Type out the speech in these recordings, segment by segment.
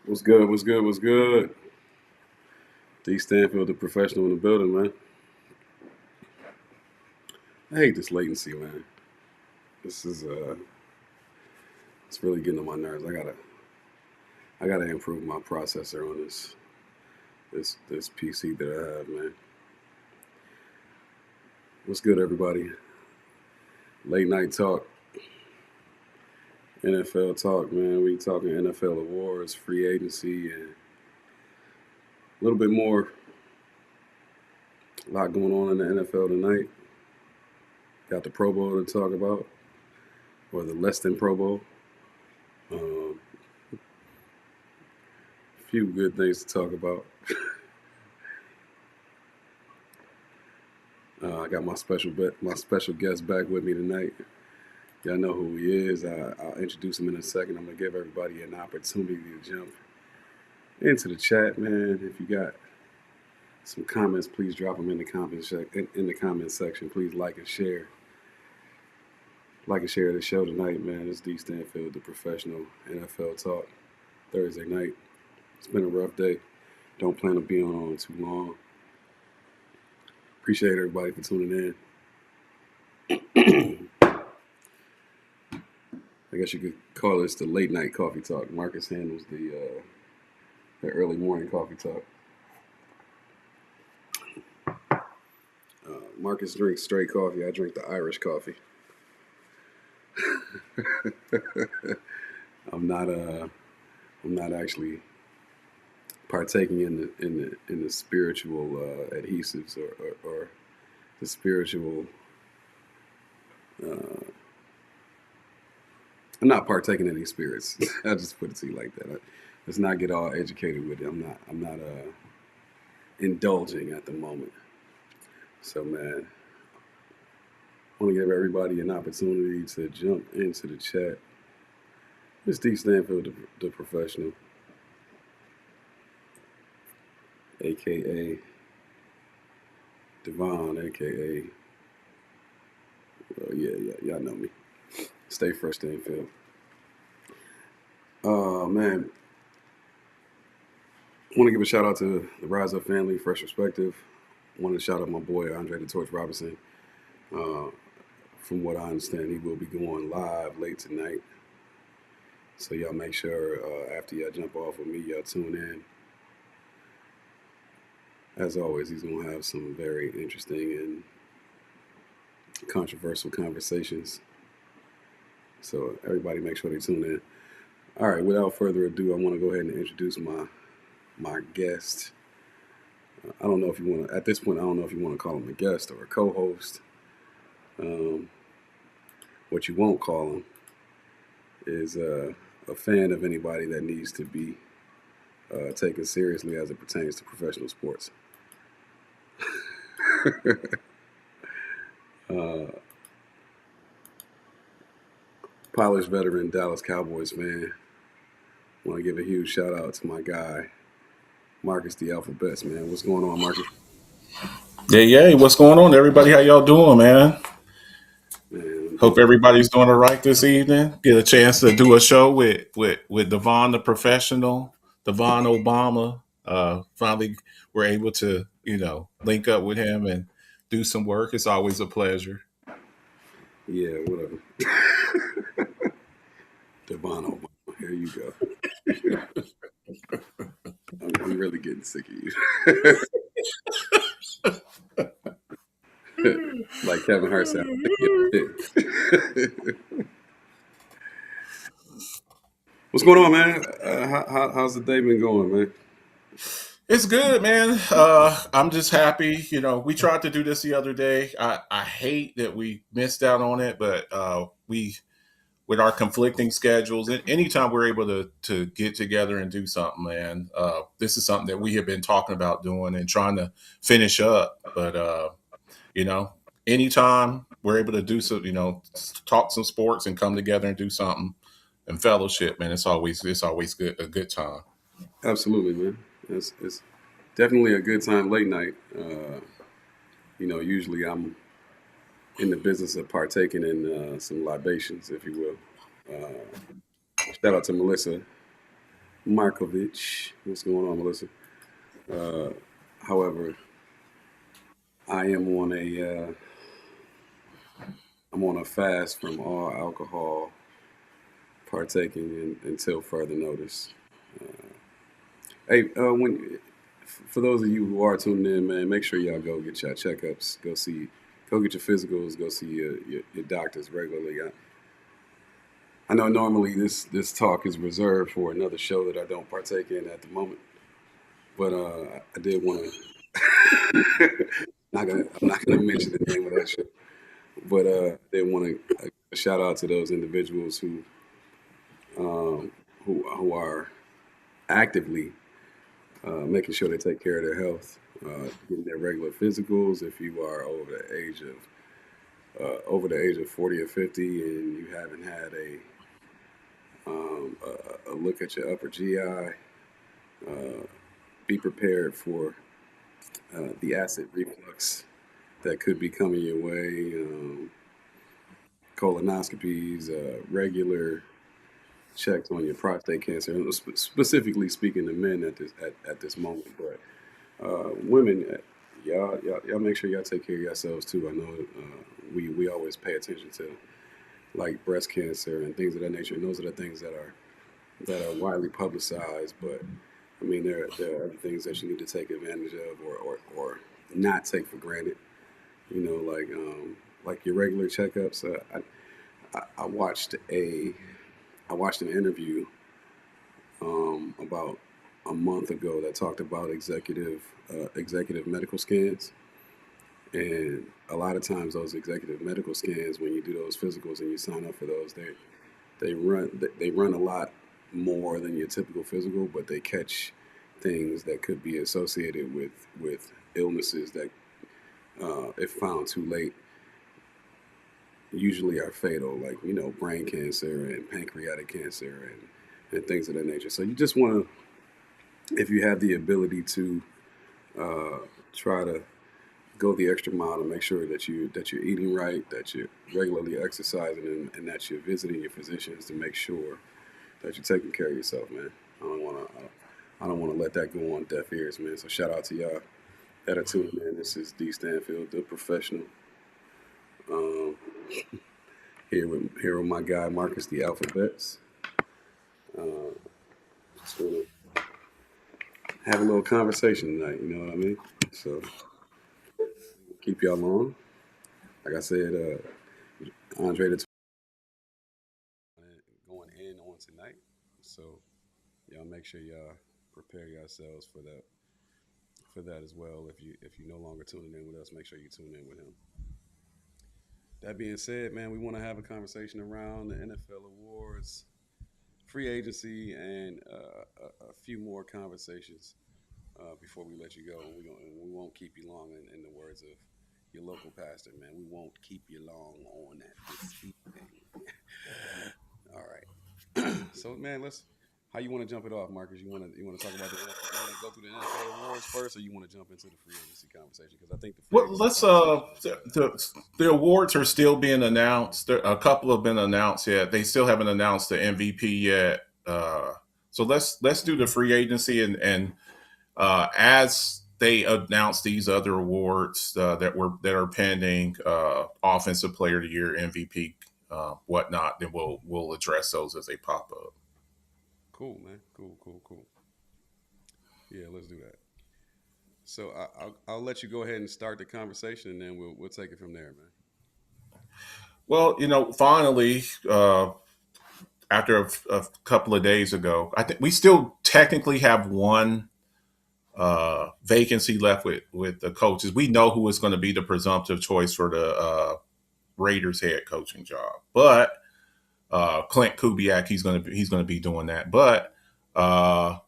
What's good? What's good? What's good? D Stanfield, the professional in the building, man. I hate this latency, man. This is it's really getting on my nerves. I gotta improve my processor on this PC that I have, man. What's good, everybody? Late night talk, NFL talk, man. We talking NFL awards, free agency, and a little bit more. A lot going on in the NFL tonight. Got the Pro Bowl to talk about, or the less than Pro Bowl. Um, few good things to talk about. I got my special guest back with me tonight. Y'all know who he is. I'll introduce him in a second. I'm gonna give everybody an opportunity to jump into the chat, man. If you got some comments, please drop them in the comment section. Please like and share the show tonight, man. It's D Stanfield, the professional NFL talk Thursday night. It's been a rough day. Don't plan on being on too long. Appreciate everybody for tuning in. I guess you could call this the late night coffee talk. Marcus handles the early morning coffee talk. Marcus drinks straight coffee. I drink the Irish coffee. I'm not I'm not actually partaking in the spiritual adhesives or the spiritual. Uh, I'm not partaking in any spirits. I'll just put it to you like that. Let's not get all educated with it. I'm not indulging at the moment. So man, I want to give everybody an opportunity to jump into the chat. It's D Stanfield, the professional, aka Devon, aka yeah, y'all know me. Stay fresh, Stanfield. Man, I want to give a shout out to the Rise Up family, Fresh Perspective. I want to shout out my boy Andre the Torch Robinson. Uh, from what I understand, he will be going live late tonight. So y'all make sure after y'all jump off with me, y'all tune in. As always, he's gonna have some very interesting and controversial conversations. So everybody, make sure they tune in. All right, without further ado, I want to go ahead and introduce my guest. I don't know if you want to. At this point, I don't know if you want to call him a guest or a co-host. Um, what you won't call him is a fan of anybody that needs to be taken seriously as it pertains to professional sports. uh, Polished veteran Dallas Cowboys fan. Want to give a huge shout out to my guy Marcus the Alphabets, man. What's going on, Marcus? Yeah. What's going on, everybody? How y'all doing, man? Man, I'm Hope doing everybody's doing all right this evening. Get a chance to do a show with Devon, the professional, Devon Obama. Finally, we're able to link up with him and do some work. It's always a pleasure. yeah, whatever. Devon Obama, here you go. I'm really getting sick of you. Like Kevin Hart said, what's going on, man? How's the day been going, man? It's good, man. I'm just happy. We tried to do this the other day. I hate that we missed out on it, but we with our conflicting schedules, and anytime we're able to get together and do something, man, this is something that we have been talking about doing and trying to finish up. But you know, anytime we're able to do so, talk some sports and come together and do something and fellowship, man, it's always good a good time. Absolutely, man. It's definitely a good time late night. Usually I'm in the business of partaking in some libations, if you will. Shout out to Melissa. Markovich. What's going on, Melissa? Uh, However, I am on I'm on a fast from all alcohol partaking until further notice. Hey, for those of you who are tuning in, man, make sure y'all go get your checkups. Go get your physicals. Go see your doctors regularly. I know normally this talk is reserved for another show that I don't partake in at the moment, but I did want to. I'm not gonna mention the name of that show, but they want to shout out to those individuals um, who are actively making sure they take care of their health, getting their regular physicals. If you are over the age of 40 or 50, and you haven't had a look at your upper GI, be prepared for the acid reflux that could be coming your way. Colonoscopies, regular checks on your prostate cancer, and specifically speaking to men at this moment. But women, y'all make sure y'all take care of yourselves too. I know we always pay attention to like breast cancer and things of that nature, and those are the things that are widely publicized. But I mean, there are other things that you need to take advantage of or not take for granted. You know, like your regular checkups. I I watched an interview about a month ago that talked about executive medical scans, and a lot of times those executive medical scans, when you do those physicals and you sign up for those, they run a lot more than your typical physical, but they catch things that could be associated with illnesses that, if found too late, usually are fatal, like brain cancer and pancreatic cancer and things of that nature. So you just want to, if you have the ability to, uh, try to go the extra mile to make sure that you're eating right, that you're regularly exercising, and that you're visiting your physicians to make sure that you're taking care of yourself, man. I don't want to. I don't want to let that go on deaf ears, man. So shout out to y'all that are tuning in. This is D Stanfield, the professional. Um, here with my guy Marcus, the Alphabets. Uh, just want to have a little conversation tonight. You know what I mean? So keep y'all on. Like I said, Andre the going in on tonight. So y'all make sure y'all prepare yourselves for that as well. If you no longer tuning in with us, make sure you tune in with him. That being said, man, we want to have a conversation around the NFL awards, free agency, and a few more conversations before we let you go. We won't keep you long. In the words of your local pastor, man, we won't keep you long on that this evening. All right. So, man, let's. How you want to jump it off, Marcus? You want to talk about the NFL? You want to go through the NFL awards first, or you want to jump into the free agency conversation? Because I think the free Well, agency let's conversation is the awards are still being announced. A couple have been announced yet. They still haven't announced the MVP yet. So let's do the free agency and as they announce these other awards that are pending, offensive player of the year, MVP, whatnot, then we'll address those as they pop up. cool, man. Cool. Yeah, let's do that. So I'll let you go ahead and start the conversation, and then we'll take it from there, man. Well, finally, after a couple of days ago, I think we still technically have one vacancy left with the coaches. We know who is going to be the presumptive choice for the Raiders head coaching job, but Clint Kubiak, he's going to be doing that. But uh,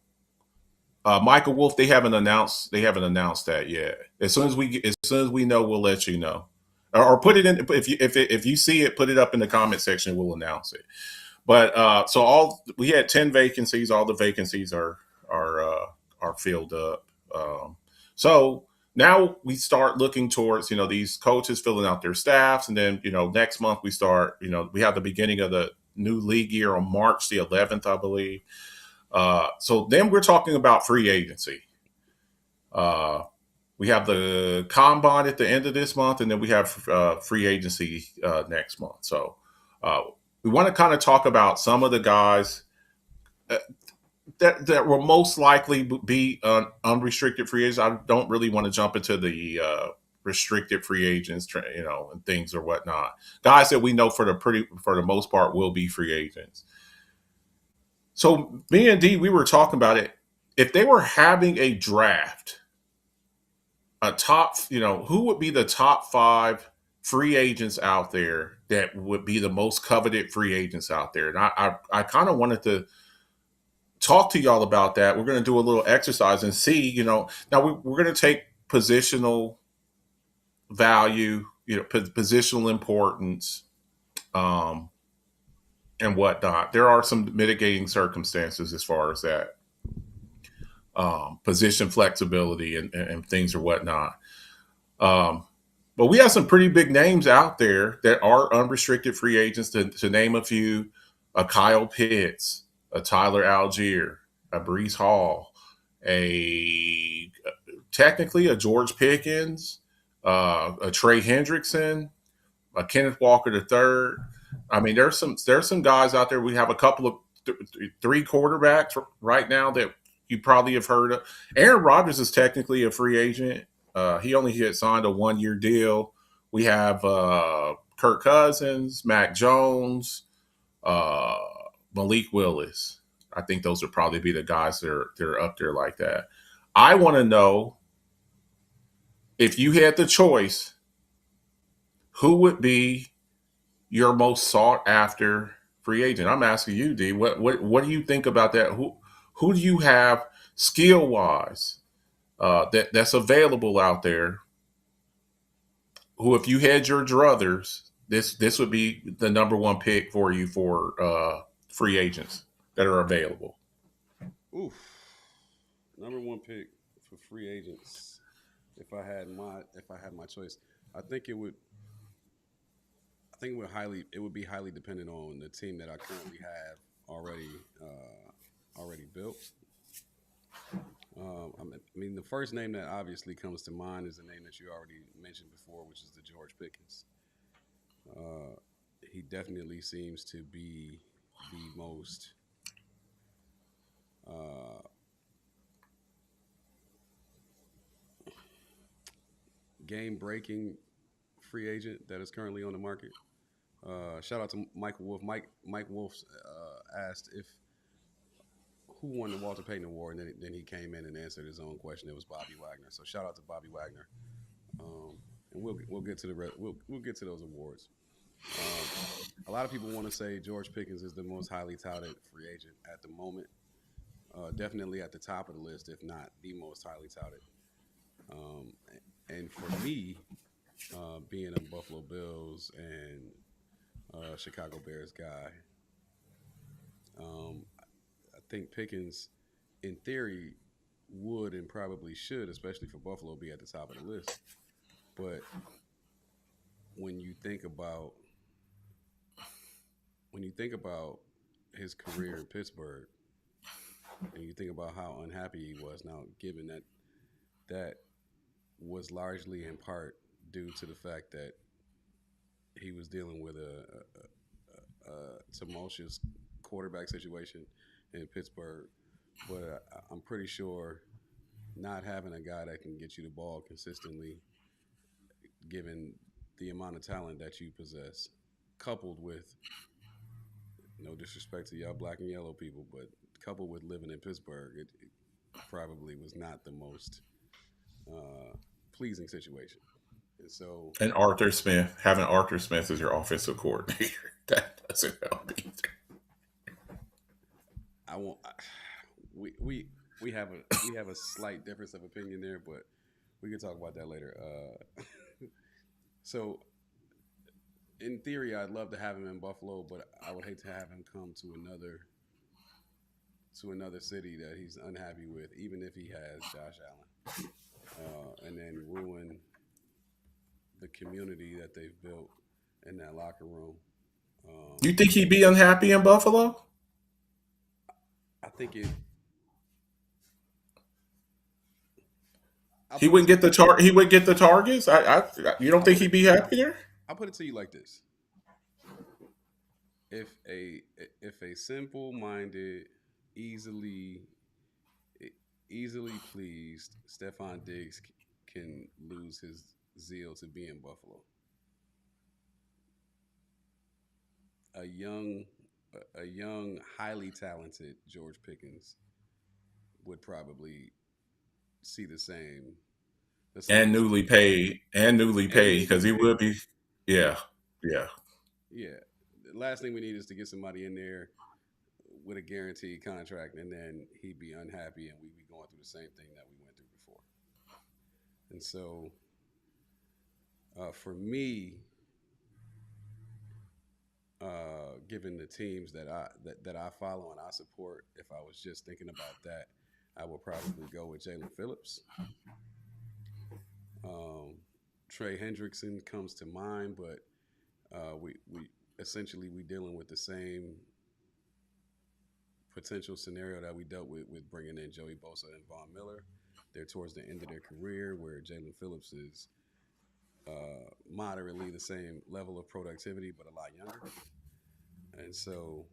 Michael Wolf, they haven't announced that yet. As soon as we know, we'll let you know, or put it in if you see it, put it up in the comment section. We'll announce it. But so all we had 10 vacancies. All the vacancies are filled up. So now we start looking towards these coaches filling out their staffs, and then next month we start. We have the beginning of the new league year on March the 11th, I believe. So then we're talking about free agency. Uh, we have the combine at the end of this month, and then we have free agency next month. So uh, we want to kind of talk about some of the guys uh, that will most likely be unrestricted free agents. I don't really want to jump into the restricted free agents, and things or whatnot. Guys that we know for the most part will be free agents. So me and D, we were talking about it. If they were having a draft, a top, who would be the top 5 free agents out there that would be the most coveted free agents out there? And I kind of wanted to talk to y'all about that. We're going to do a little exercise and see, now we're going to take positional value, positional importance, um, and whatnot. There are some mitigating circumstances as far as that, position flexibility and things or whatnot. But we have some pretty big names out there that are unrestricted free agents. To name a few: a Kyle Pitts, a Tyler Algier, a Brees Hall, a technically a George Pickens, a Trey Hendrickson, a Kenneth Walker III. I mean, there's some guys out there. We have a couple of 3 quarterbacks right now that you probably have heard of. Aaron Rodgers is technically a free agent. He only had signed a 1-year deal. We have Kirk Cousins, Mac Jones, Malik Willis. I think those would probably be the guys that are up there like that. I want to know, if you had the choice, who would be your most sought after free agent? I'm asking you, D. What do you think about that? Who do you have skill wise that's available out there? Who, if you had your druthers, this would be the number 1 pick for you for free agents that are available. Oof. Number 1 pick for free agents. If I had my choice, I think it would be highly dependent on the team that I currently have already built. I mean, the first name that obviously comes to mind is the name that you already mentioned before, which is the George Pickens. He definitely seems to be the most game-breaking free agent that is currently on the market. Shout out to Mike Wolf. Mike Wolf asked who won the Walter Payton Award, and then he came in and answered his own question. It was Bobby Wagner. So shout out to Bobby Wagner. And we'll get to we'll get to those awards. A lot of people want to say George Pickens is the most highly touted free agent at the moment. Definitely at the top of the list, if not the most highly touted. And for me, being a Buffalo Bills and Chicago Bears guy, I think Pickens, in theory, would and probably should, especially for Buffalo, be at the top of the list. But when you think about his career in Pittsburgh, and you think about how unhappy he was, now given that was largely in part due to the fact that he was dealing with a tumultuous quarterback situation in Pittsburgh. But I'm pretty sure not having a guy that can get you the ball consistently, given the amount of talent that you possess, coupled with, no disrespect to y'all black and yellow people, but coupled with living in Pittsburgh, it probably was not the most pleasing situation. And Arthur Smith, having Arthur Smith as your offensive coordinator, that doesn't help either. I won't. We have a slight difference of opinion there, but we can talk about that later. So, in theory, I'd love to have him in Buffalo, but I would hate to have him come to another city that he's unhappy with, even if he has Josh Allen, and then ruin the community that they've built in that locker room. You think he'd be unhappy in Buffalo? think it. I'll He put it wouldn't to get the He would get the targets. You don't I'll think put it he'd be happy there? I'll put it to you like this: if a if a simple-minded, easily easily pleased Stephon Diggs can lose his zeal to be in Buffalo, a young a young, highly talented George Pickens would probably see the same result. And newly And paid newly because he paid. would be. Yeah, yeah. Yeah. The last thing we need is to get somebody in there with a guaranteed contract, and then he'd be unhappy, and we'd be going through the same thing that we went through before. And so, for me, given the teams that I follow and I support, if I was just thinking about that, I would probably go with Jalen Phillips. Um, Trey Hendrickson comes to mind, but we essentially we dealing with the same potential scenario that we dealt with bringing in Joey Bosa and Von Miller. They're towards the end of their career, where Jalen Phillips is moderately the same level of productivity, but a lot younger. And so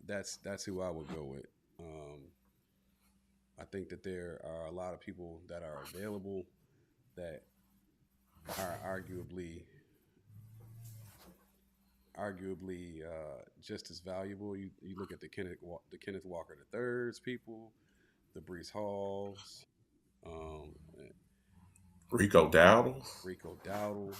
that's who I would go with. Um, I think that there are a lot of people that are available that are arguably just as valuable. You look at the Kenneth Walker the thirds people, the Brees Halls, um, Rico Dowdle. Rico Dowdle.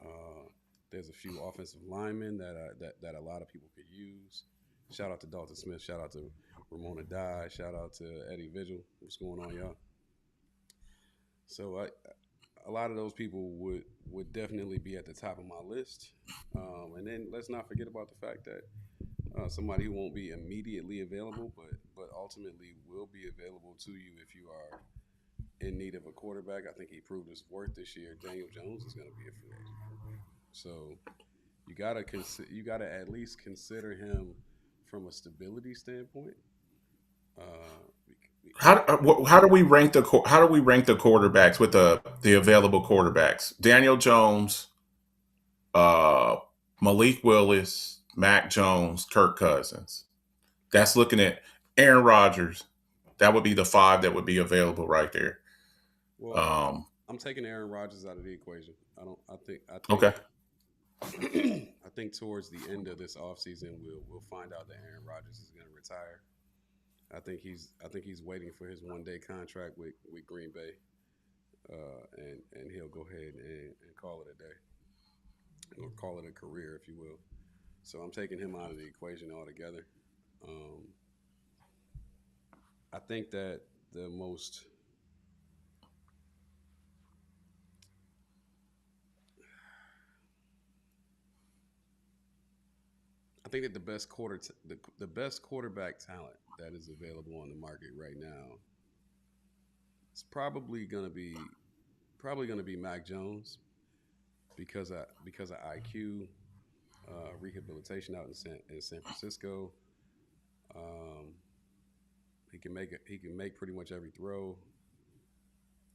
Uh, there's a few offensive linemen that a lot of people could use. Shout out to Dalton Smith. Shout out to Ramona Dye. Shout out to Eddie Vigil. What's going on, y'all? So a lot of those people would definitely be at the top of my list. And then let's not forget about the fact that somebody who won't be immediately available, but ultimately will be available to you if you are in need of a quarterback. I think he proved his worth this year. Daniel Jones is going to be a free agent, so you gotta at least consider him from a stability standpoint. Uh, How do we rank the quarterbacks with the available quarterbacks? Daniel Jones, uh, Malik Willis, Mac Jones, Kirk Cousins. That's looking at Aaron Rodgers. That would be the five that would be available right there. well, Um, I'm taking Aaron Rodgers out of the equation. I don't. I okay. I think towards the end of this offseason, we'll find out that Aaron Rodgers is going to retire. I think he's waiting for his 1 day contract with Green Bay, and he'll go ahead and call it a day, or call it a career, if you will. So I'm taking him out of the equation altogether. Um, I think that the most I think that the best quarterback talent that is available on the market right now is probably gonna be Mac Jones because of IQ, rehabilitation out in San Francisco. Um, he can make pretty much every throw.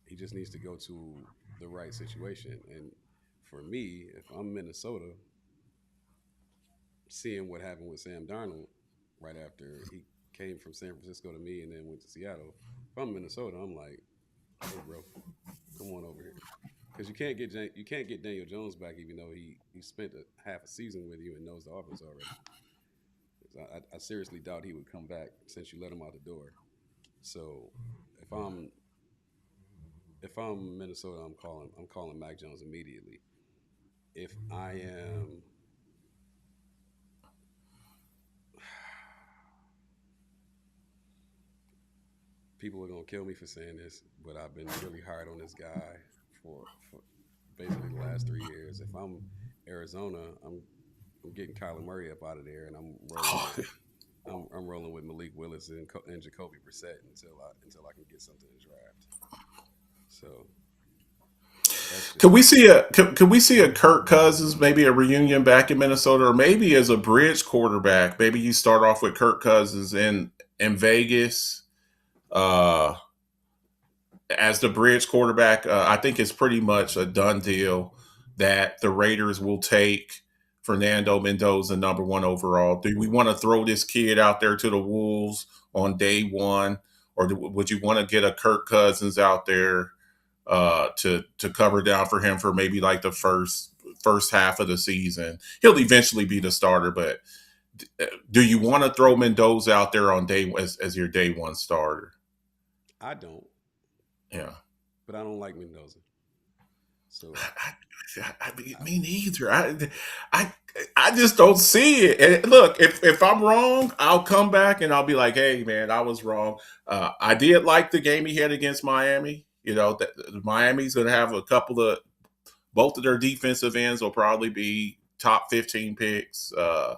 He just needs to go to the right situation. And for me, if I'm Minnesota, seeing what happened with Sam Darnold right after he came from San Francisco to me and then went to Seattle. If I'm Minnesota, I'm like, hey, bro, come on over here, because you can't get Daniel Jones back, even though he spent half a season with you and knows the offense already. I seriously doubt he would come back since you let him out the door. So if I'm if I'm Minnesota, I'm calling Mac Jones immediately. If I am people are gonna kill me for saying this, but I've been really hard on this guy for basically the last 3 years. If I'm Arizona, I'm getting Kyler Murray up out of there, and I'm rolling with Malik Willis and Jacoby Brissett until I can get something to draft. So that's Could just we me. see a could we see a Kirk Cousins, maybe a reunion back in Minnesota, or maybe as a bridge quarterback? Maybe you start off with Kirk Cousins in Vegas uh, as the bridge quarterback. I think it's pretty much a done deal that the Raiders will take Fernando Mendoza number one overall. Do we want to throw this kid out there to the Wolves on day one, or would you want to get a Kirk Cousins out there to cover down for him for maybe like the first half of the season? He'll eventually be the starter, but do you want to throw Mendoza out there on day as your day one starter? I don't, Yeah. but I don't like Mendoza. So Me neither. I, I just don't see it. And look, if I'm wrong, I'll come back and I'll be like, "Hey, man, I was wrong." I did like the game he had against Miami. Miami's going to have a couple of both of their defensive ends will probably be top 15 picks. you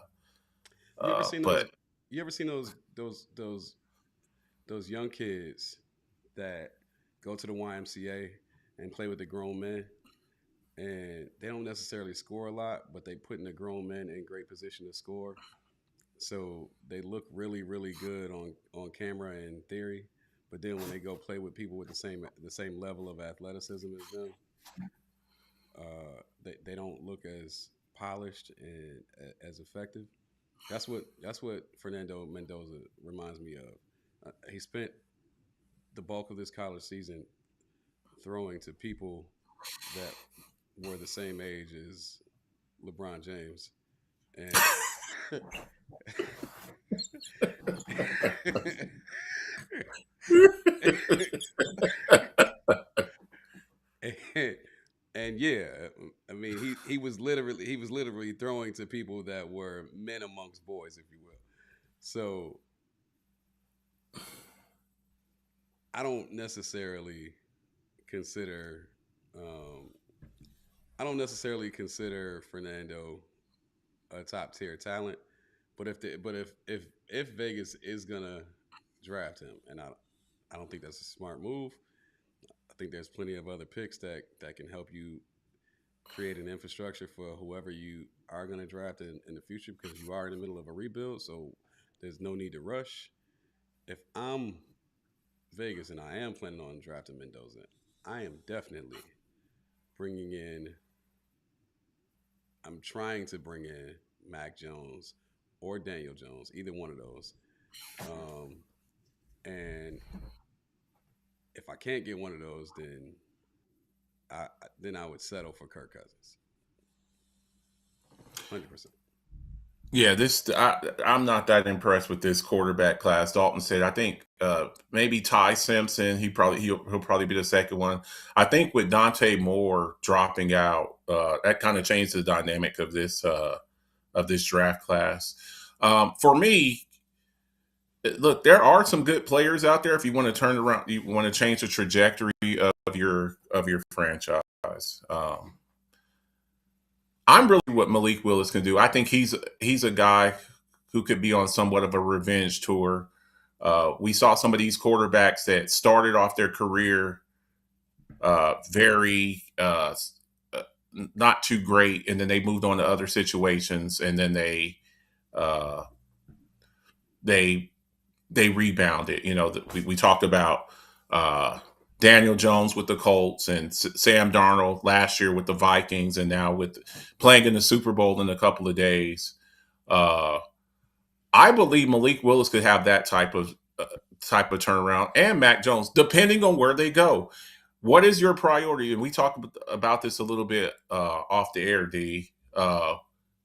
ever seen those? But You ever seen those young kids that go to the YMCA and play with the grown men, and they don't necessarily score a lot, but they put in the grown men in great position to score. So they look really, really good on camera and theory, but then when they go play with people with the same level of athleticism as them, they don't look as polished and as effective. That's what Fernando Mendoza reminds me of. He spent the bulk of this college season throwing to people that were the same age as LeBron James, and and yeah, I mean he was literally throwing to people that were men amongst boys, if you will. So I don't necessarily consider um, I don't necessarily consider Fernando a top tier talent, but if Vegas is gonna draft him, and I don't think that's a smart move. I think there's plenty of other picks that can help you create an infrastructure for whoever you are going to draft in the future because you are in the middle of a rebuild. So there's no need to rush. If I'm Vegas and I am planning on drafting Mendoza, I am definitely bringing in. I'm trying to bring in Mac Jones or Daniel Jones, either one of those. Um, and if I can't get one of those, then I would settle for Kirk Cousins, 100%. yeah, I'm not that impressed with this quarterback class. Dalton said, I think maybe Ty Simpson. He'll probably be the second one. I think with Dante Moore dropping out, that kind of changed the dynamic of this draft class. For me, look, there are some good players out there. If you want to turn around, you want to change the trajectory of your franchise. Um, I'm really what Malik Willis can do. I think he's a guy who could be on somewhat of a revenge tour. We saw some of these quarterbacks that started off their career very not too great, and then they moved on to other situations, and then uh, they they rebounded. We talked about uh, Daniel Jones with the Colts and Sam Darnold last year with the Vikings, and now with playing in the Super Bowl in a couple of days. Uh, I believe Malik Willis could have that type of turnaround, and Mac Jones, depending on where they go. What is your priority? And we talked about this a little bit off the air. D.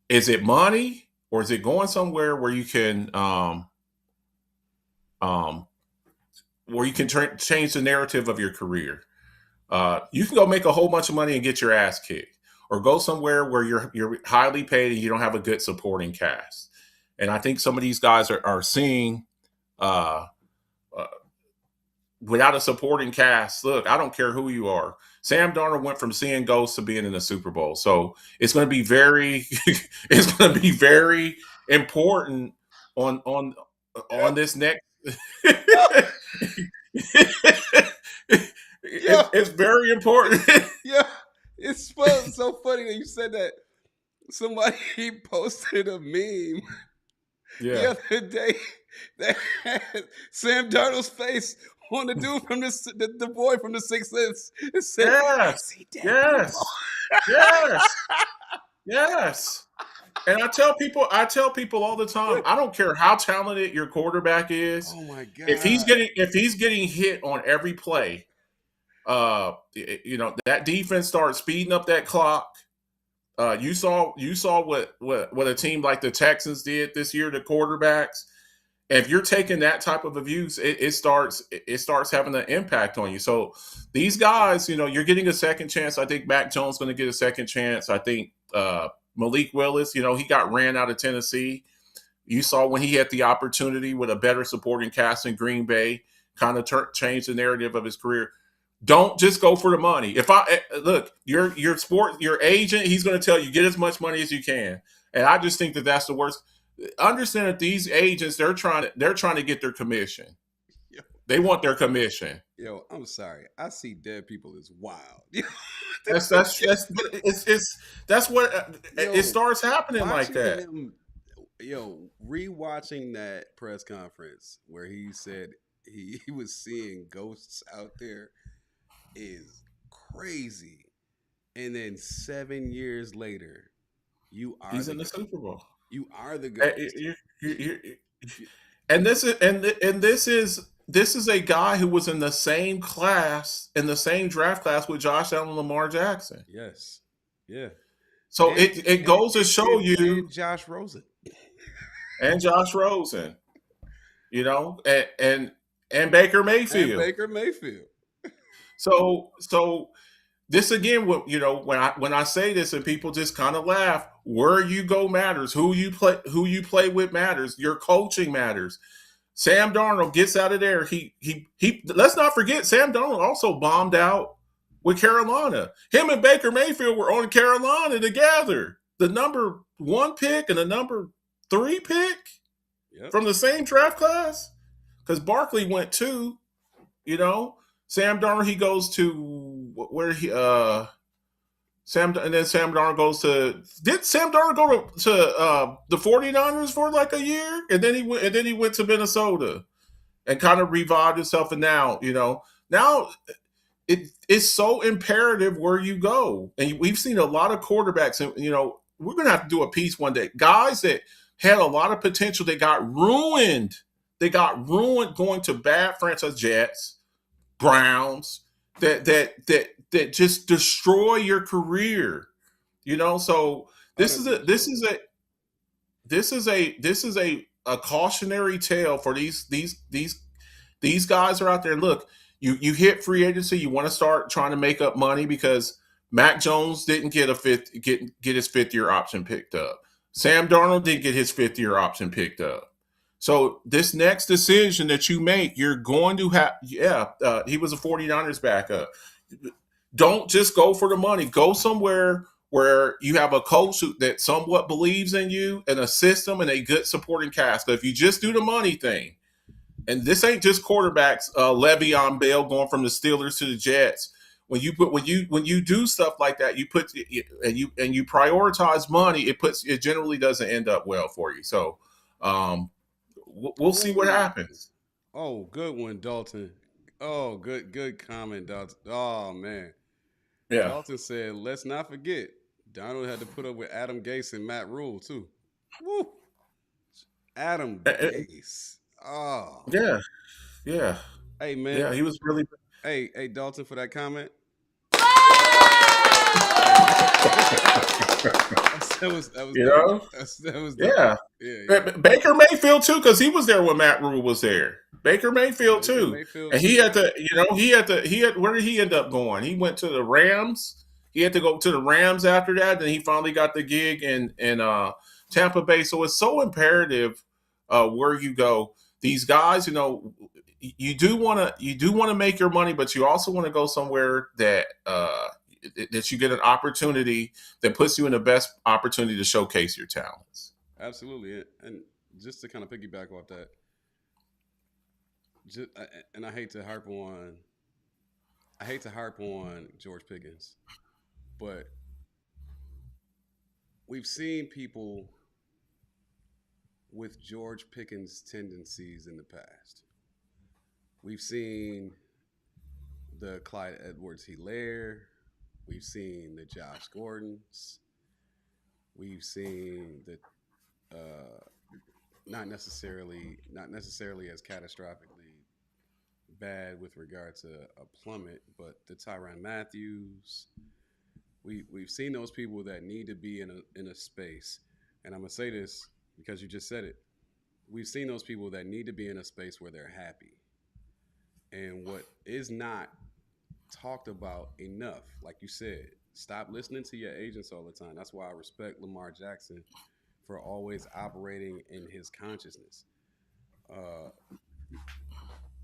Is it money, or is it going somewhere um, where you can change the narrative of your career? You can go make a whole bunch of money and get your ass kicked, or go somewhere where you're highly paid and you don't have a good supporting cast. And I think some of these guys are seeing uh, uh, without a supporting cast. Look, I don't care who you are. Sam Darnold went from seeing ghosts to being in the Super Bowl, so it's going to be very, it's going to be very important on this next. Yeah, It's very important. yeah. It's so funny that you said that. Somebody posted a meme Yeah. the other day they had Sam Darnold's face on the dude from the boy from the Sixth Sense. It said, "I Yes. see dead people." Yes. Yes. Yes. And I tell people all the time, I don't care how talented your quarterback is. Oh my If God. he's getting hit on every play, that defense starts speeding up that clock. You saw what a team like the Texans did this year to quarterbacks. If you're taking that type of abuse, it starts having an impact on you. So these guys, you're getting a second chance. I think Mac Jones going to get a second chance. I think Malik Willis, he got ran out of Tennessee. You saw when he had the opportunity with a better supporting cast in Green Bay, kind of changed the narrative of his career. Don't just go for the money. If I look, your agent, he's going to tell you get as much money as you can, and I just think that that's the worst. Understand that these agents, they're trying to get their commission. Yo, They want their commission. yo, I'm sorry. I see dead people as wild. That's what it starts happening like Watching that. him, rewatching that press conference where he said he was seeing ghosts out there is crazy. And then 7 years later, you are He's the in the ghost. Super Bowl. You are the Uh, ghost. you- you- you- And this is a guy who was in the same draft class with Josh Allen and Lamar Jackson. Yes. Yeah. So And it goes to show you, and Josh Rosen. and Josh Rosen, and Baker And Mayfield. Baker Mayfield. So this again, when I say this and people just kind of laugh, where you go matters, who you play with matters, your coaching matters. Sam Darnold gets out of there. He let's not forget Sam Darnold also bombed out with Carolina. Him and Baker Mayfield were on Carolina together. The number 1 pick and the number 3 pick Yep. from the same draft class. Because Barkley went 2, Sam Darnold, he goes to where he and then Sam Darnold goes to. Did Sam Darnold go to the 49ers for like a year, and then he went to Minnesota, and kind of revived himself. And now it's so imperative where you go. And we've seen a lot of quarterbacks, and we're gonna have to do a piece one day. Guys that had a lot of potential, they got ruined. They got ruined going to bad franchise, Jets, Browns, that just destroy your career. So this is a cautionary tale for these guys are out there. And look, you hit free agency, you want to start trying to make up money because Mac Jones didn't get his 5th-year option picked up. Sam Darnold didn't get his 5th-year option picked up. So this next decision that you make, you're going to have, he was a 49ers backup. Don't just go for the money. Go somewhere where you have a coach that somewhat believes in you and a system and a good supporting cast. But if you just do the money thing, and this ain't just quarterbacks, Le'Veon Bell going from the Steelers to the Jets. When you do stuff like that, you prioritize money. It generally doesn't end up well for you. So we'll see what happens. Oh, good one, Dalton. Oh, good comment, Dalton. Oh man. Yeah. Dalton said, let's not forget, Donald had to put up with Adam Gase and Matt Rule too. Woo. Adam Gase. Oh. Yeah. Yeah. Hey man. Yeah, he was really. Hey Dalton, for that comment. That was yeah. Baker Mayfield too, because he was there when Matt Rule was there. Baker Mayfield too, and he had to. Where did he end up going? He went to the Rams. He had to go to the Rams after that. Then he finally got the gig in Tampa Bay. So it's so imperative where you go. These guys, you do want to make your money, but you also want to go somewhere that you get an opportunity that puts you in the best opportunity to showcase your talents. Absolutely, and just to kind of piggyback off that, and I hate to harp on George Pickens, but we've seen people with George Pickens' tendencies in the past. We've seen the Clyde Edwards-Helaire. We've seen the Josh Gordons. We've seen the uh, not necessarily as catastrophically bad with regard to a plummet, but the Tyrann Matthews. We've seen those people that need to be in a space, and I'm gonna say this because you just said it. We've seen those people that need to be in a space where they're happy, and what is not talked about enough, like you said, stop listening to your agents all the time. That's why I respect Lamar Jackson for always operating in his consciousness. Uh,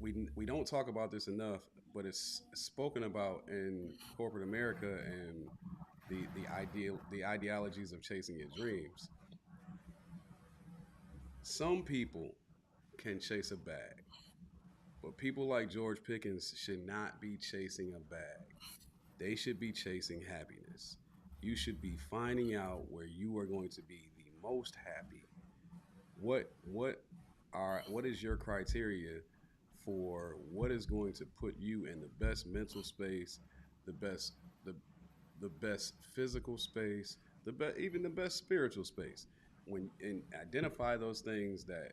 we don't talk about this enough, but it's spoken about in corporate America and the ideologies of chasing your dreams. Some people can chase a bag, but people like George Pickens should not be chasing a bag. They should be chasing happiness. You should be finding out where you are going to be the most happy. What is your criteria for what is going to put you in the best mental space, the best the the best physical space, even the best spiritual space. When and identify those things that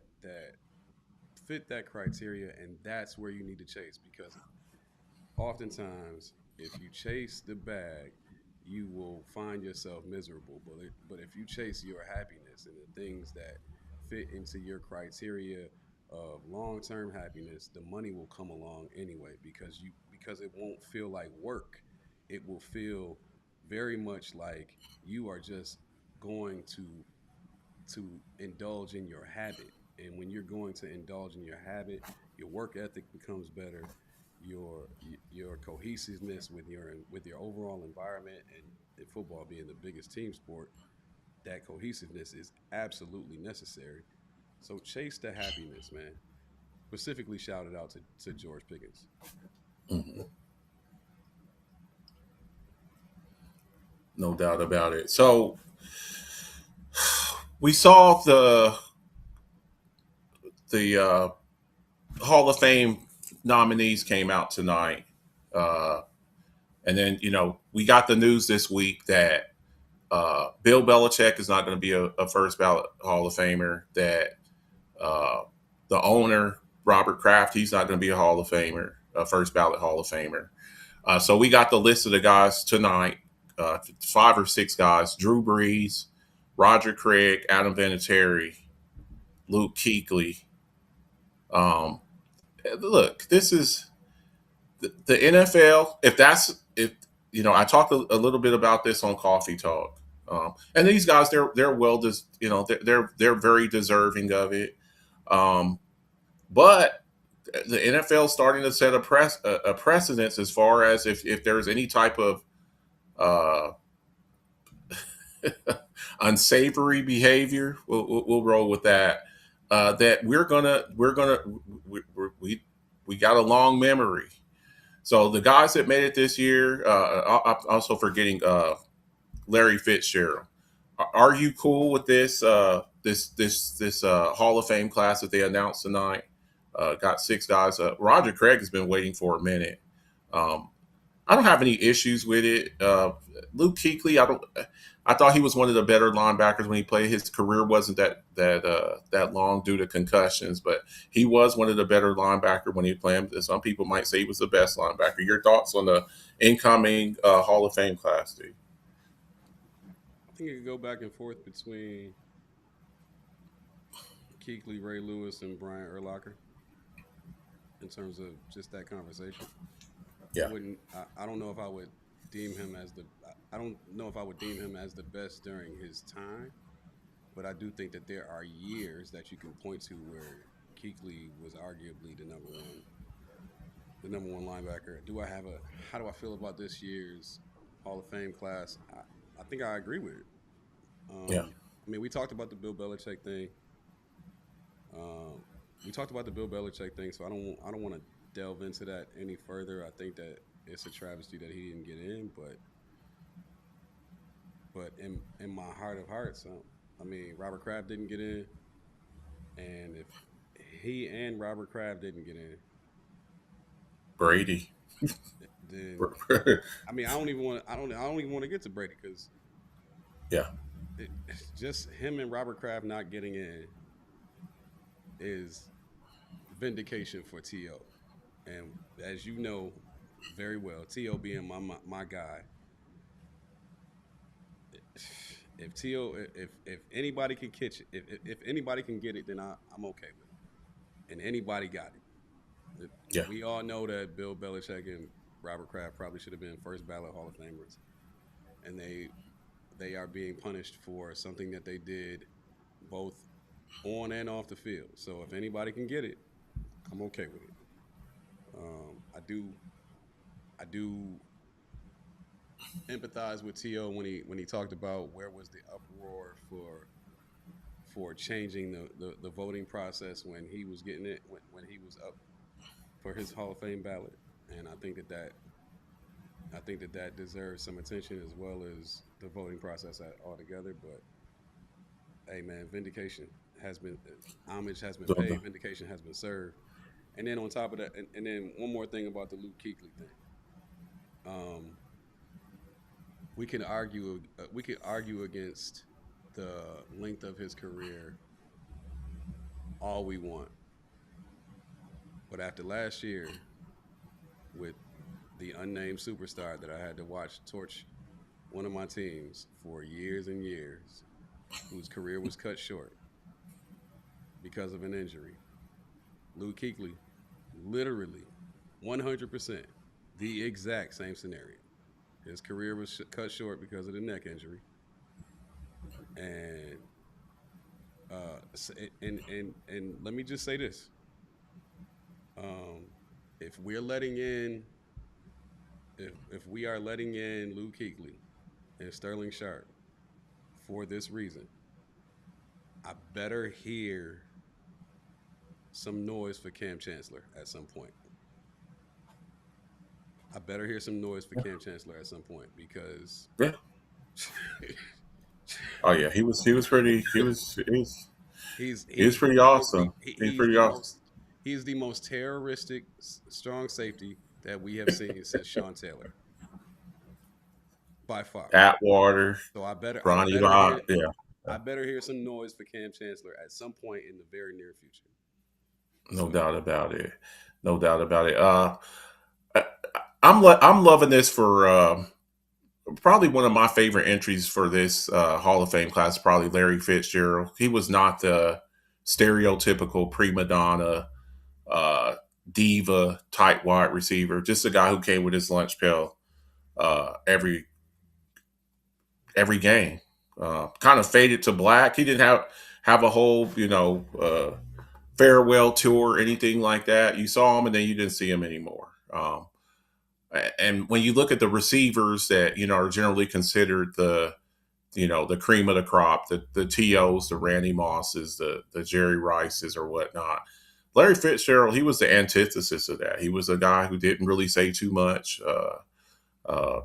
fit that criteria, and that's where you need to chase, because oftentimes if you chase the bag, you will find yourself miserable. But if you chase your happiness and the things that fit into your criteria of long-term happiness, the money will come along anyway, because it won't feel like work. It will feel very much like you are just going to indulge in your habit. And when you're going to indulge in your habit, your work ethic becomes better, your your cohesiveness with your overall environment, and football being the biggest team sport, that cohesiveness is absolutely necessary. So chase the happiness, man. Specifically shouted out to George Pickens. Mhm. No doubt about it. So we saw the Hall of Fame nominees came out tonight, uh, and then we got the news this week that Bill Belichick is not going to be a first ballot Hall of Famer. That uh, the owner Robert Kraft, he's not going to be a Hall of Famer, a first ballot Hall of Famer. So we got the list of the guys tonight, 5 or 6 guys: Drew Brees, Roger Craig, Adam Vinatieri, Luke Kuechly. Um, Look, this is the NFL. If I talked a little bit about this on Coffee Talk, and these guys, they're well, they're very deserving of it. Um, but the NFL is starting to set a precedence as far as if there's any type of uh, unsavory behavior, we'll roll with that. That we got a long memory. So the guys that made it this year, I'm also forgetting Larry Fitzgerald. Are you cool with this Hall of Fame class that they announced tonight? Got 6 guys. Roger Craig has been waiting for a minute. Um, I don't have any issues with it. Luke Kuechly, I thought he was one of the better linebackers when he played. His career wasn't that long due to concussions, but he was one of the better linebacker when he played. Some people might say he was the best linebacker. Your thoughts on the incoming Hall of Fame class, dude? I think it could go back and forth between Kuechly, Ray Lewis, and Brian Urlacher in terms of just that conversation. I Yeah, wouldn't. I don't know if I would deem him as the. I don't know if I would deem him as the best during his time, but I do think that there are years that you can point to where Kuechly was arguably the number one linebacker. Do I have a? How do I feel about this year's Hall of Fame class? I think I agree with it. yeah. I mean, we talked about the Bill Belichick thing. Um, we talked about the Bill Belichick thing, so I don't want to delve into that any further. I think that it's a travesty that he didn't get in, but in my heart of hearts, I mean, Robert Kraft didn't get in. And if he and Robert Kraft didn't get in, Brady. then I mean, I don't even want. I don't even want to get to Brady because Yeah. just him and Robert Kraft not getting in is vindication for To. And as you know very well, To being my guy, if To if anybody can catch it, if anybody can get it, then I'm okay with it. And anybody got it. Yeah. We all know that Bill Belichick and Robert Kraft probably should have been first ballot Hall of Famers, and they are being punished for something that they did both on and off the field. So if anybody can get it, I'm okay with it. I do empathize with To when he talked about where was the uproar for changing the voting process when he was getting it when he was up for his Hall of Fame ballot, and I think that deserves some attention as well as the voting process altogether. But hey, man, vindication has been homage has been So paid, vindication has been served, and then on top of that, and then one more thing about the Luke Kuechly thing. Um, we can argue against the length of his career all we want, but after last year with the unnamed superstar that I had to watch torch one of my teams for years and years, whose career was cut short because of an injury, Luke Kuechly, literally 100% the exact same scenario. His career was cut short because of the neck injury, and and let me just say this: um, if we're letting in, if we are letting in Luke Kuechly and Sterling Sharp for this reason, I better hear some noise for Cam Chancellor at some point. I better hear some noise for Cam Chancellor at some point because yeah. Oh yeah. He was pretty. He was pretty awesome. He's he's pretty the awesome. most he's the most terroristic strong safety that we have seen since Sean Taylor by far. Atwater, So Ronnie Lott. Yeah. I better hear some noise for Cam Chancellor at some point in the very near future. No So doubt about it. No doubt about it. I- I'm loving this for probably one of my favorite entries for this Hall of Fame class. Probably Larry Fitzgerald. He was not the stereotypical prima donna, uh, diva type wide receiver. Just a guy who came with his lunch pail every game. Kind of faded to black. He didn't have a whole farewell tour or anything like that. You saw him and then you didn't see him anymore. And when you look at the receivers that are generally considered the cream of the crop, the Tos, the Randy Mosses, the Jerry Rices or whatnot. Larry Fitzgerald, he was the antithesis of that. He was a guy who didn't really say too much.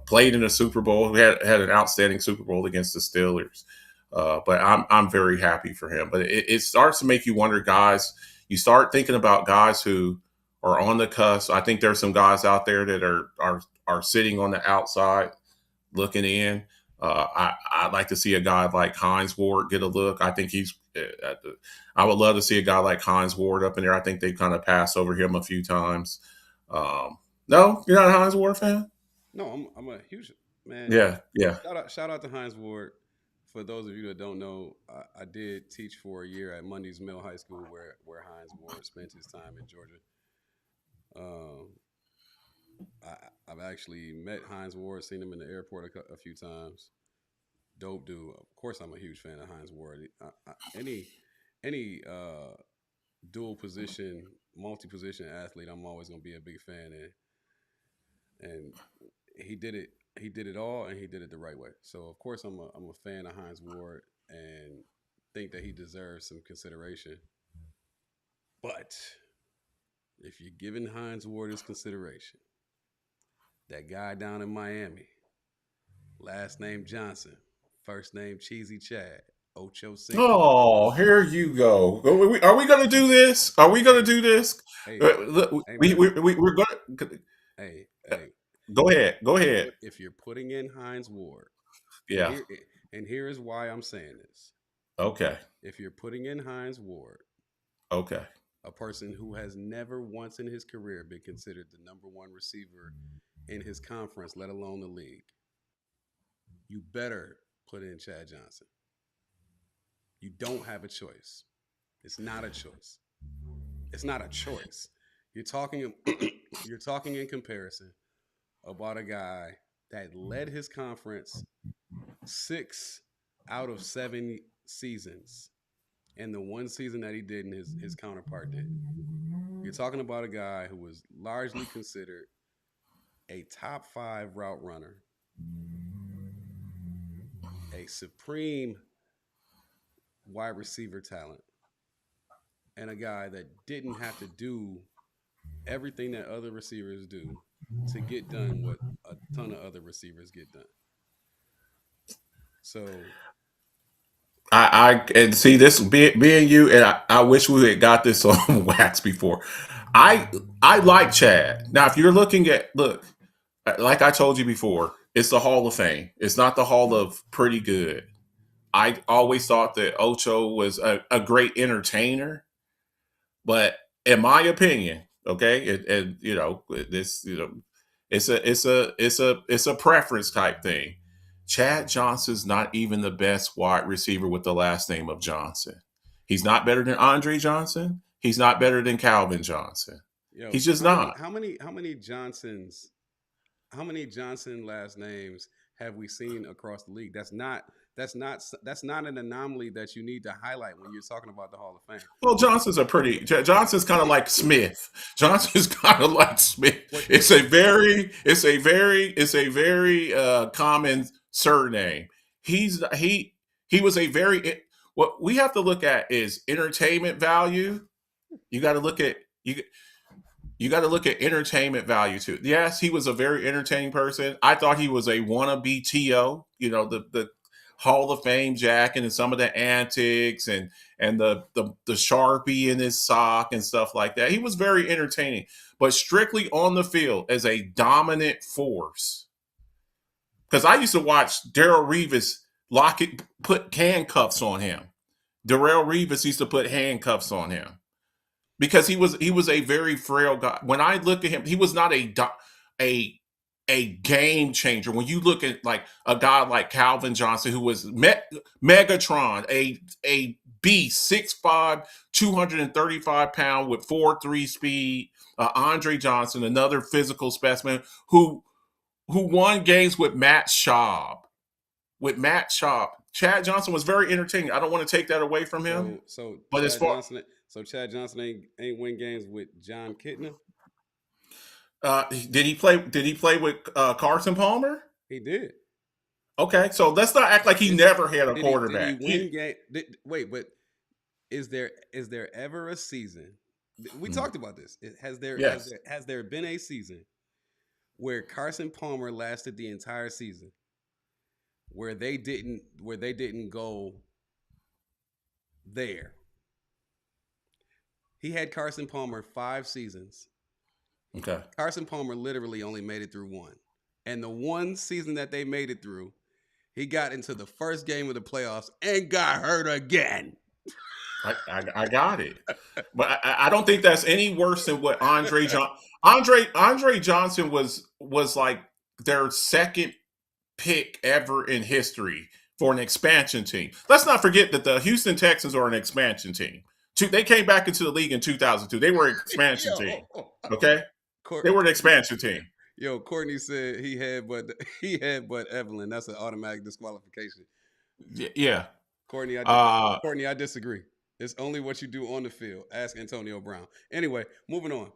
Played in a Super Bowl. He had an outstanding Super Bowl against the Steelers. But I'm very happy for him. But it starts to make you wonder, guys. You start thinking about guys who are on the cusp. I think there's some guys out there that are sitting on the outside looking in. I'd like to see a guy like Hines Ward get a look. I think I would love to see a guy like Hines Ward up in there. I think they kind of passed over him a few times. Um, no, you're not a Hines Ward fan? no, I'm a huge man. Yeah, yeah. Shout out to Hines Ward. For those of you that don't know, I did teach for a year at Mundy's Mill High School, where Hines Ward spent his time in Georgia. Um, I've actually met Hines Ward, seen him in the airport a few times. Dope dude. Of course, I'm a huge fan of Hines Ward. Any dual position, multi position athlete, I'm always gonna be a big fan. And he did it. He did it all, and he did it the right way. So of course, I'm a fan of Hines Ward, and think that he deserves some consideration. But if you're giving Hines Ward his consideration, that guy down in Miami, last name Johnson, first name Cheesy Chad. Ocho Cinco. Oh, here you go. Are we going to do this? Are we going to do this? Hey, Look, hey, man. we're going to Hey, go ahead. Go ahead. if you're putting in Hines Ward, and Yeah. here is why I'm saying this. Okay. If you're putting in Hines Ward, Okay. a person who has never once in his career been considered the number one receiver in his conference, let alone the league, you better put in Chad Johnson. You don't have a choice. It's not a choice. It's not a choice. You're talking you're talking in comparison about a guy that led his conference 6 out of 7 seasons, and the one season that he didn't, his counterpart did. You're talking about a guy who was largely considered a top 5 route runner, a supreme wide receiver talent, and a guy that didn't have to do everything that other receivers do to get done what a ton of other receivers get done. So I and see this being you, and I wish we had got this on wax before. I like Chad. Now, if you're looking at like I told you before, it's the Hall of Fame. It's not the Hall of Pretty Good. I always thought that Ocho was a great entertainer, but in my opinion, okay, and this, it's a preference type thing. Chad Johnson's not even the best wide receiver with the last name of Johnson. He's not better than Andre Johnson. He's not better than Calvin Johnson. yo, He's just not. how many Johnsons, how many Johnson last names have we seen across the league? That's not an anomaly that you need to highlight when you're talking about the Hall of Fame. Well, Johnson's kind of like Smith. Johnson's kind of like Smith. It's a very common surname. He was a very, what we have to look at is entertainment value. You got to look at entertainment value too. Yes, he was a very entertaining person. I thought he was a wannabe TO, the Hall of Fame jacket and some of the antics and the Sharpie in his sock and stuff like that. He was very entertaining, but strictly on the field as a dominant force. Because I used to watch Darrelle Revis put handcuffs on him. Darrelle Revis used to put handcuffs on him because he was a very frail guy. When I look at him, he was not a game changer. When you look at like a guy like Calvin Johnson, who was Megatron, a beast, 6'5", 235 pound with 4.3 speed. Andre Johnson, another physical specimen who won games with Matt Schaub. Chad Johnson was very entertaining. I don't want to take that away from him. But Chad Johnson ain't win games with John Kitna. Did he play with Carson Palmer? He did. Okay, so let's not act like he never had a quarterback. Did he win game? Wait, but is there ever a season? We talked about this. Has there been a season where Carson Palmer lasted the entire season, where they didn't go there? He had Carson Palmer 5 seasons. Okay. Carson Palmer literally only made it through one. And the one season that they made it through, he got into the first game of the playoffs and got hurt again. I got it. But I don't think that's any worse than what Andre Johnson was like their second pick ever in history for an expansion team. Let's not forget that the Houston Texans are an expansion team. They came back into the league in 2002. They were an expansion team. Okay? They were an expansion team. Yo, Courtney said he had but Evelyn. That's an automatic disqualification. Yeah. Courtney, I disagree. It's only what you do on the field. Ask Antonio Brown. Anyway, moving on.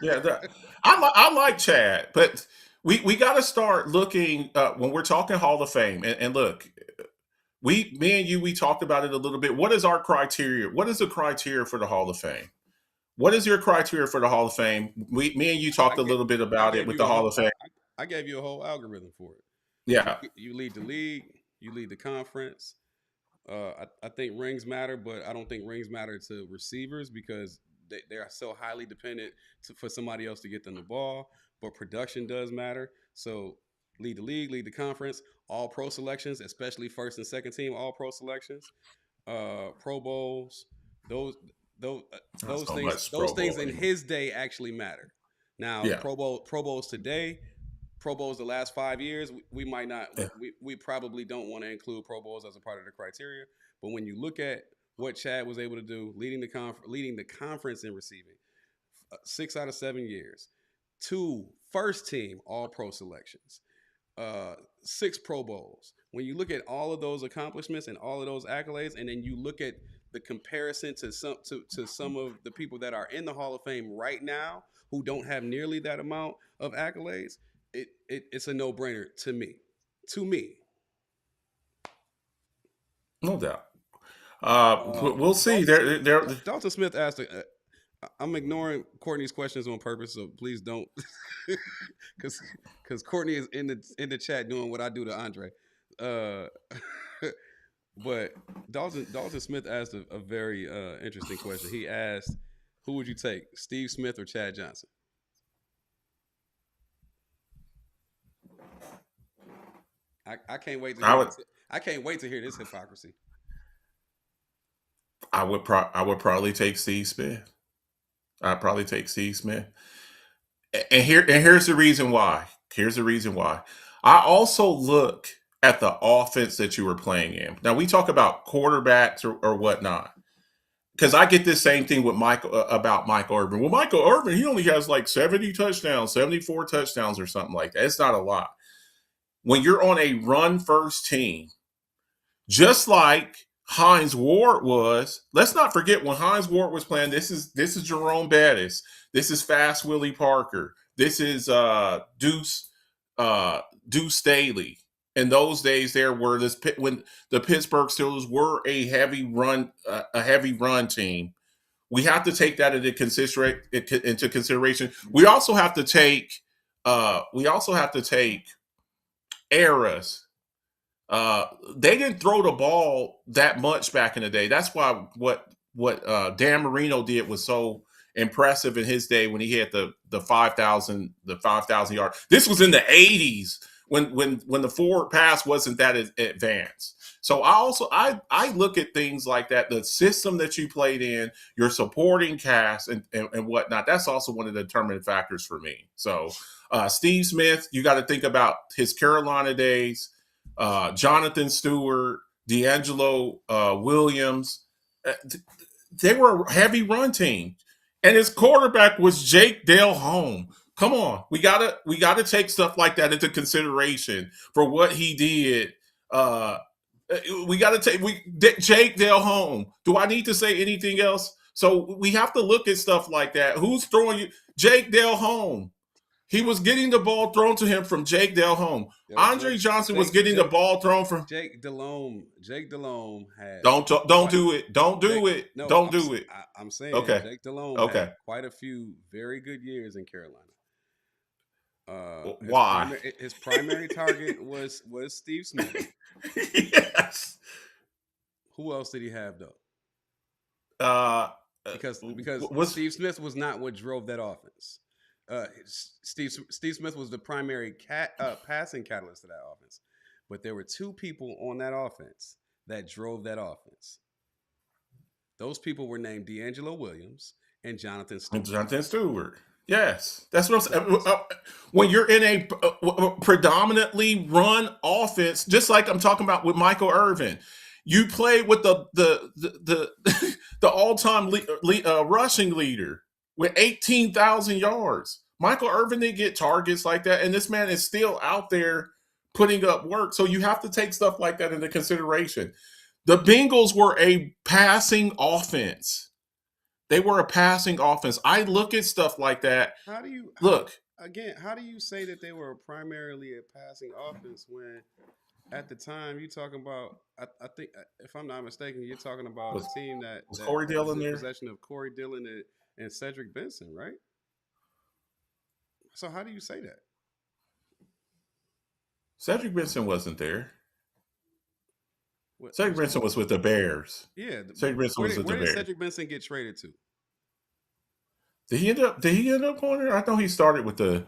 Yeah, I like Chad, but we got to start looking when we're talking Hall of Fame. And look, me and you, we talked about it a little bit. What is our criteria? What is the criteria for the Hall of Fame? What is your criteria for the Hall of Fame? Me and you talked a little bit about it with the Hall of Fame. I gave you a whole algorithm for it. Yeah. You lead the league. You lead the conference. I think rings matter, but I don't think rings matter to receivers because they are so highly dependent for somebody else to get them the ball. But production does matter. So lead the league, lead the conference, all pro selections, especially first and second team, all pro selections, Pro Bowls, those those Not those so things much those Pro things Bowl in anymore. his day actually matter. Now Yeah. Pro Bowls today, Pro Bowls the last 5 years, we might not Yeah. we probably don't want to include Pro Bowls as a part of the criteria. But when you look at what Chad was able to do, leading the conference in receiving, 6 out of 7 years, two first team All Pro selections, 6 Pro Bowls. When you look at all of those accomplishments and all of those accolades, and then you look at the comparison to some of the people that are in the Hall of Fame right now who don't have nearly that amount of accolades, it's a no brainer to me. To me, No doubt. uh, We'll see. Dalton, There. Dalton Smith asked. I'm ignoring Courtney's questions on purpose, so please don't, because Courtney is in the chat doing what I do to Andre. Uh, but Dalton Smith asked a very interesting question. He asked, "Who would you take, Steve Smith or Chad Johnson?" I can't wait to I hear would. this. I can't wait to hear this hypocrisy. I would probably take Steve Smith. I'd probably take Steve Smith. And here's the reason why. Here's the reason why. I also look at the offense that you were playing in. Now we talk about quarterbacks or whatnot. Because I get this same thing with Michael about Michael Irvin. Well, Michael Irvin, he only has like 70 touchdowns, 74 touchdowns, or something like that. It's not a lot. When you're on a run first team, just like Hines Ward was. Let's not forget when Hines Ward was playing. This is Jerome Bettis. This is Fast Willie Parker. This is Deuce Staley. In those days, there were when the Pittsburgh Steelers were a heavy run team. We have to take that into consideration. We also have to take eras. They didn't throw the ball that much back in the day. That's why what Dan Marino did was so impressive in his day when he had the 5,000 yard. This was in the 80s when the forward pass wasn't that advanced. So I look at things like that, the system that you played in, your supporting cast and whatnot. That's also one of the determining factors for me. So Steve Smith, you got to think about his Carolina days. Jonathan Stewart, D'Angelo Williams, they were a heavy run team, and his quarterback was Jake Delhomme. Come on, we gotta take stuff like that into consideration for what he did. We got to take Jake Delhomme. Do I need to say anything else? So we have to look at stuff like that. Who's throwing you? Jake Delhomme. He was getting the ball thrown to him from Jake Delhomme. Andre Johnson was getting the ball thrown from Jake Delhomme. Jake Delhomme had Don't do it. Don't do it. No, Don't do it. I'm saying Okay. Jake Delhomme Okay. had quite a few very good years in Carolina. Why? His primary target was Steve Smith. Yes. Who else did he have though? Because Steve Smith was not what drove that offense. Steve Smith was the primary passing catalyst to that offense, but there were two people on that offense that drove that offense. Those people were named D'Angelo Williams and Jonathan Stewart. Yes, that's what I'm saying. When you're in a predominantly run offense, just like I'm talking about with Michael Irvin, you play with the all-time rushing leader with 18,000 yards. Michael Irvin didn't get targets like that, and this man is still out there putting up work. So you have to take stuff like that into consideration. The Bengals were a passing offense. They were a passing offense. I look at stuff like that. How do you say that they were primarily a passing offense when at the time you're talking about, I think, if I'm not mistaken, you're talking about a team that Corey Dillon there? Possession of Corey Dillon and Cedric Benson, right? So how do you say that? Cedric Benson wasn't there. Cedric Benson was with the Bears. Yeah, Cedric Benson was with the where did Bears. Cedric Benson get traded to? Did he end up going there? I know he started with the.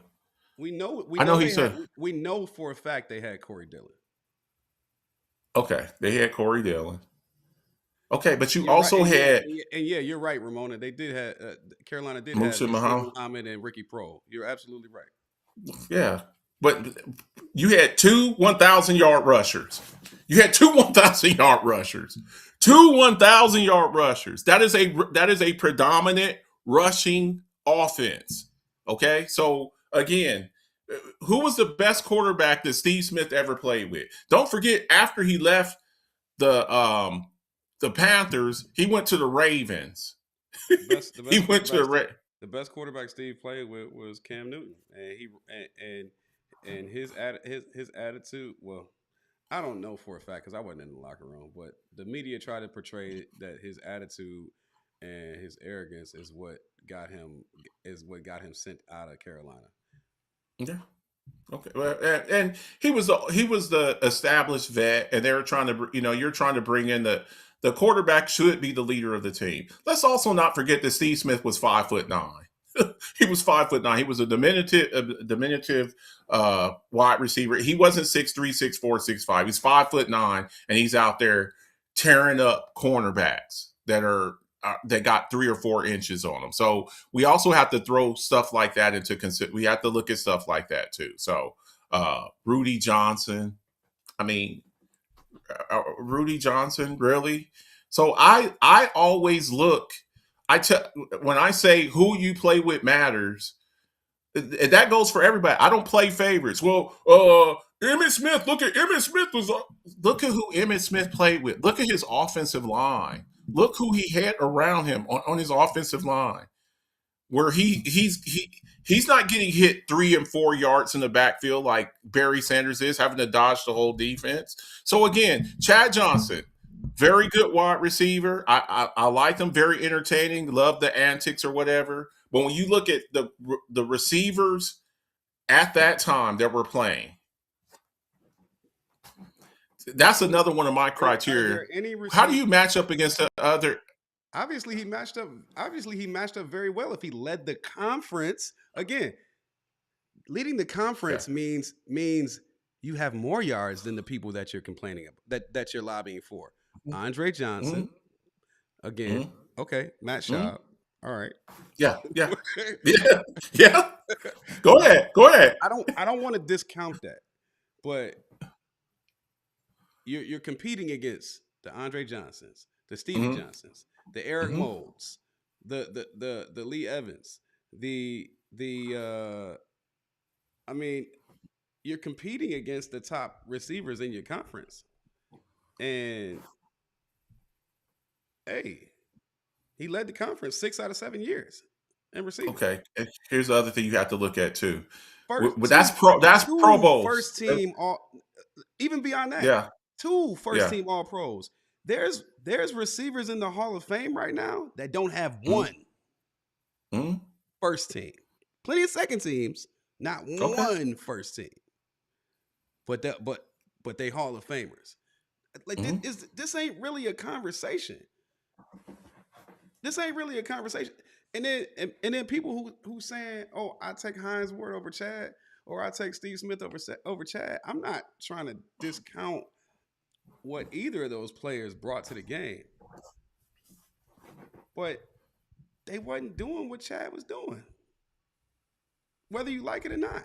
We know I know he they said. had, we know for a fact they had Corey Dillon. Okay, they had Corey Dillon. Okay, but you You're also right. had And yeah, you're right, Ramona. They did have Carolina did Musa have Muhammad. Muhammad and Ricky Prohl. You're absolutely right. Yeah, but you had two 1,000-yard rushers. You had two 1,000-yard rushers. Two 1,000-yard rushers. That is a predominant rushing offense. Okay, so again, who was the best quarterback that Steve Smith ever played with? Don't forget, after he left the Panthers, he went to the Ravens. He went to the best quarterback Steve played with was Cam Newton, and his attitude. Well, I don't know for a fact because I wasn't in the locker room, but the media tried to portray that his attitude and his arrogance is what got him sent out of Carolina. Yeah. Okay. Well, and he was the established vet, and they were trying to, you're trying to bring in the quarterback should be the leader of the team. Let's also not forget that Steve Smith was 5'9". He was 5'9". He was a diminutive wide receiver. He wasn't 6'3", 6'4", 6'5". He's 5'9", and he's out there tearing up cornerbacks that got 3 or 4 inches on them. So we also have to throw stuff like that into consider. We have to look at stuff like that too. So Rudy Johnson, Rudy Johnson, really? So I always look. When I say who you play with matters, that goes for everybody. I don't play favorites. Well, Emmitt Smith. Look at Emmitt Smith Look at who Emmitt Smith played with. Look at his offensive line. Look who he had around him on his offensive line, where he's not getting hit 3 and 4 yards in the backfield like Barry Sanders is, having to dodge the whole defense. So again, Chad Johnson, very good wide receiver. I like him, very entertaining. Love the antics or whatever. But when you look at the receivers at that time that were playing, that's another one of my criteria. How do you match up against the other? Obviously, he matched up very well. If he led the conference, again, leading the conference means you have more yards than the people that you're complaining about, that you're lobbying for. Andre Johnson, again, okay, Matt Schaub. All right. Yeah. Go ahead. I don't want to discount that, but you're competing against the Andre Johnsons, the Stevie Johnsons, the Eric Molds, the Lee Evans, you're competing against the top receivers in your conference. And hey, he led the conference 6 out of 7 years in receiving. Okay. And here's the other thing you have to look at too. That's Pro Bowls. First team even beyond that. Yeah. 2 first team all pros. There's receivers in the Hall of Fame right now that don't have one first team. Plenty of second teams, not one first team. But they Hall of Famers. Like this ain't really a conversation. This ain't really a conversation. And then people who saying, "Oh, I take Hines Ward over Chad, or I take Steve Smith over Chad." I'm not trying to discount what either of those players brought to the game, but they wasn't doing what Chad was doing. Whether you like it or not,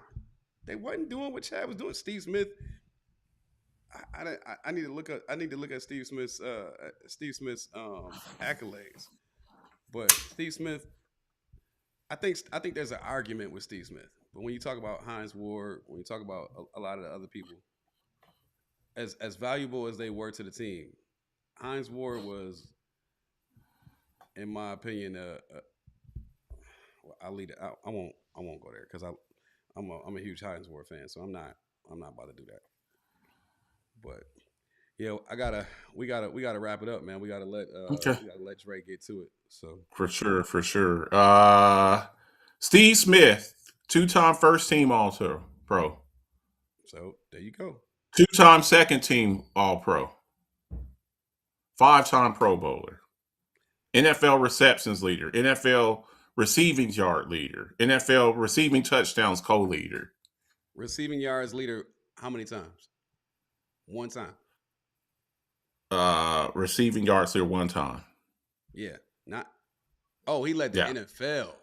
they wasn't doing what Chad was doing. Steve Smith. I need to look at Steve Smith's accolades. But Steve Smith, I think there's an argument with Steve Smith. But when you talk about Hines Ward, when you talk about a lot of the other people, as valuable as they were to the team, Hines Ward was, in my opinion, I'll leave it. I won't go there because I'm a huge Hines Ward fan, so I'm not about to do that. But yeah, we gotta wrap it up, man. We gotta let Dre get to it. So for sure. Steve Smith, 2-time first team All Pro. So there you go. 2-time second team All Pro. 5-time Pro Bowler, NFL receptions leader, NFL receiving yard leader, NFL receiving touchdowns co-leader. Receiving yards leader, how many times? One time. Receiving yards leader 1 time. Yeah. Not. Oh, he led the Yeah. NFL.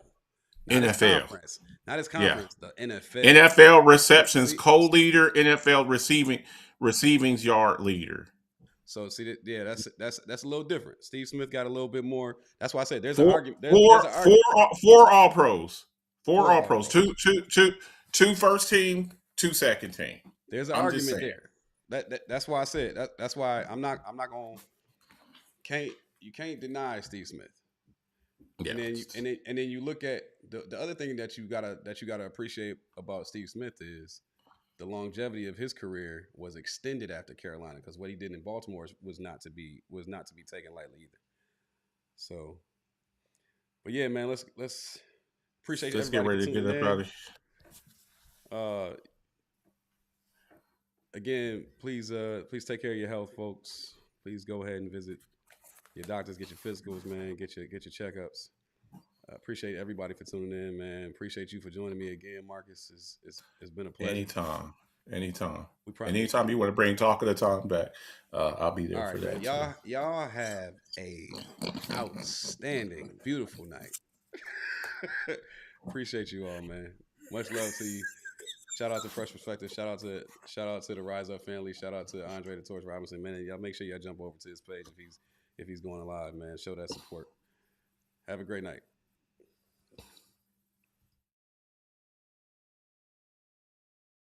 Not his NFL. conference. Not his Yeah. conference. The NFL. NFL receptions See- co-leader, NFL receiving yard leader. So see, yeah, that's a little different. Steve Smith got a little bit more. That's why I said there's an Four, argument. There's an argument. four all pros. Four Four all all pros. pros. Two first team, 2 second team. There's an I'm just argument saying. there. That's why I said that's why I'm not going. You can't deny Steve Smith. Yeah. And then you look at the other thing that you gotta appreciate about Steve Smith is the longevity of his career was extended after Carolina, because what he did in Baltimore was not to be taken lightly either. So, but yeah, man, let's appreciate Let's get everybody ready to for get tuning up in. out of Again, please take care of your health, folks. Please go ahead and visit your doctors, get your physicals, man, get your checkups. Appreciate everybody for tuning in, man. Appreciate you for joining me again, Marcus. It's been a pleasure. Anytime. Anytime you want to bring Talk of the Town back, I'll be there All for right, that. man. Y'all have a outstanding, beautiful night. Appreciate you all, man. Much love to you. Shout out to Fresh Perspective. Shout out to the Rise Up family. Shout out to Andre the Torch Robinson, man. Y'all make sure y'all jump over to his page if he's going live, man. Show that support. Have a great night.